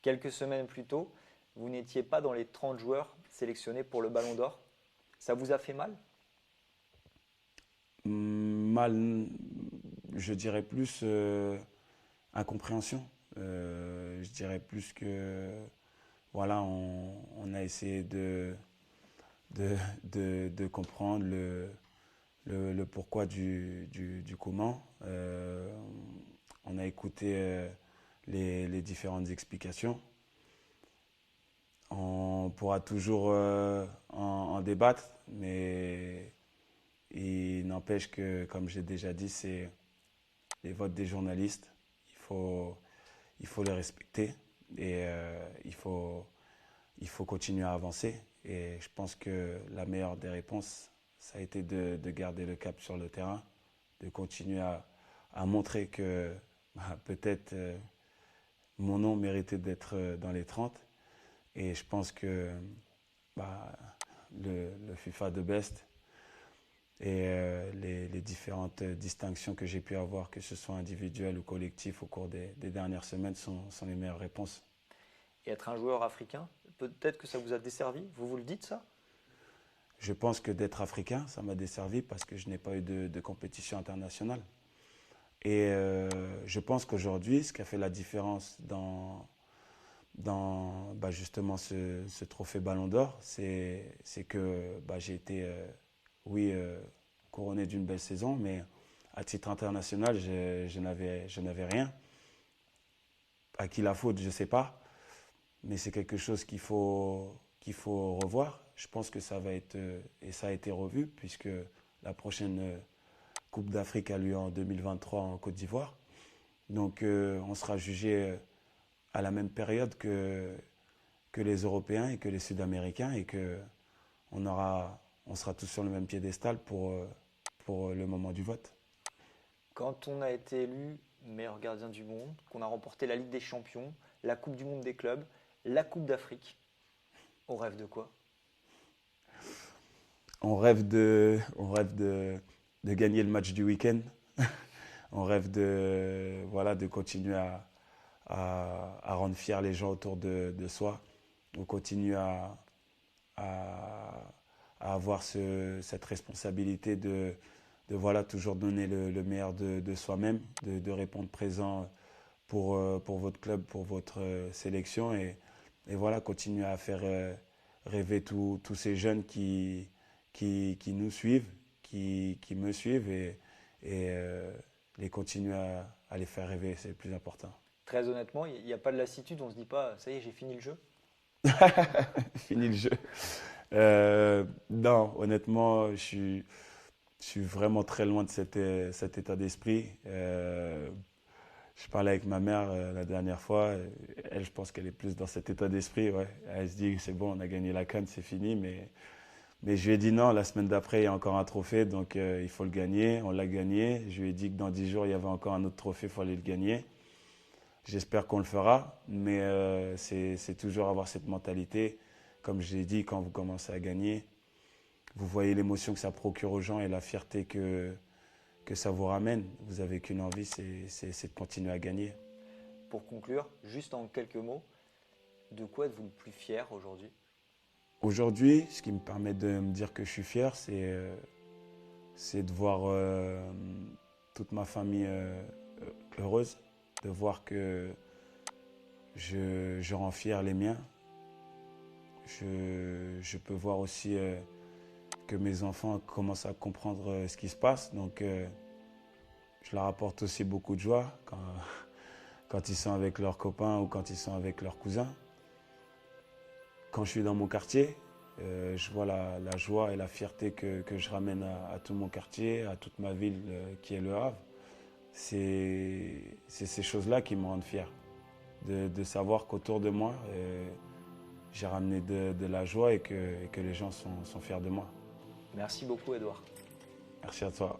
Quelques semaines plus tôt, vous n'étiez pas dans les 30 joueurs sélectionnés pour le Ballon d'Or. Ça vous a fait mal? Mal, je dirais plus incompréhension. Je dirais plus que voilà, on a essayé de, de comprendre le pourquoi du comment. On a écouté les différentes explications. On pourra toujours en débattre, mais il n'empêche que, comme j'ai déjà dit, c'est les votes des journalistes. Il faut, il faut les respecter et il faut continuer à avancer. Et je pense que la meilleure des réponses, ça a été de garder le cap sur le terrain, de continuer à montrer que bah, peut-être mon nom méritait d'être dans les 30. Et je pense que bah, le FIFA de Best et les différentes distinctions que j'ai pu avoir, que ce soit individuelles ou collectives au cours des dernières semaines, sont les meilleures réponses. Et être un joueur africain, peut-être que ça vous a desservi? Vous vous le dites ça? Je pense que d'être africain, ça m'a desservi parce que je n'ai pas eu de compétition internationale. Et je pense qu'aujourd'hui, ce qui a fait la différence dans bah, justement ce trophée Ballon d'Or, c'est que bah, j'ai été, oui, couronné d'une belle saison, mais à titre international, je n'avais rien. À qui la faute, je ne sais pas, mais c'est quelque chose qu'il faut revoir. Je pense que ça va être, et ça a été revu, puisque la prochaine Coupe d'Afrique a lieu en 2023 en Côte d'Ivoire. Donc on sera jugé à la même période que les Européens et que les Sud-Américains et que on sera tous sur le même piédestal pour le moment du vote. Quand on a été élu meilleur gardien du monde, qu'on a remporté la Ligue des Champions, la Coupe du Monde des clubs, la Coupe d'Afrique, on rêve de quoi? On rêve de gagner le match du week-end. On rêve voilà, de continuer à rendre fiers les gens autour de soi. On continue à, à avoir cette responsabilité de voilà, toujours donner le meilleur de soi-même, de répondre présent pour votre club, pour votre sélection et voilà, continuer à faire rêver tous ces jeunes qui nous suivent, qui me suivent et les continuer à les faire rêver, c'est le plus important. Très honnêtement, il n'y a pas de lassitude, on se dit pas, ça y est, j'ai fini le jeu. Fini le jeu. Non, honnêtement, je suis vraiment très loin de cet état d'esprit. Je parlais avec ma mère la dernière fois. Elle, je pense qu'elle est plus dans cet état d'esprit. Ouais. Elle se dit, c'est bon, on a gagné la CAN, c'est fini. Mais je lui ai dit non, la semaine d'après, il y a encore un trophée, donc il faut le gagner. On l'a gagné. Je lui ai dit que dans 10 jours, il y avait encore un autre trophée, il fallait le gagner. J'espère qu'on le fera, mais c'est toujours avoir cette mentalité. Comme je l'ai dit, quand vous commencez à gagner, vous voyez l'émotion que ça procure aux gens et la fierté que ça vous ramène. Vous avez qu'une envie, c'est de continuer à gagner. Pour conclure, juste en quelques mots, de quoi êtes-vous le plus fier aujourd'hui? Aujourd'hui, ce qui me permet de me dire que je suis fier, c'est de voir toute ma famille heureuse, de voir que je rends fier les miens. Je peux voir aussi que mes enfants commencent à comprendre ce qui se passe. Donc, je leur apporte aussi beaucoup de joie quand ils sont avec leurs copains ou quand ils sont avec leurs cousins. Quand je suis dans mon quartier, je vois la joie et la fierté que je ramène à tout mon quartier, à toute ma ville qui est Le Havre. C'est ces choses-là qui me rendent fier. De savoir qu'autour de moi, j'ai ramené de la joie et que les gens sont fiers de moi. Merci beaucoup, Edouard. Merci à toi.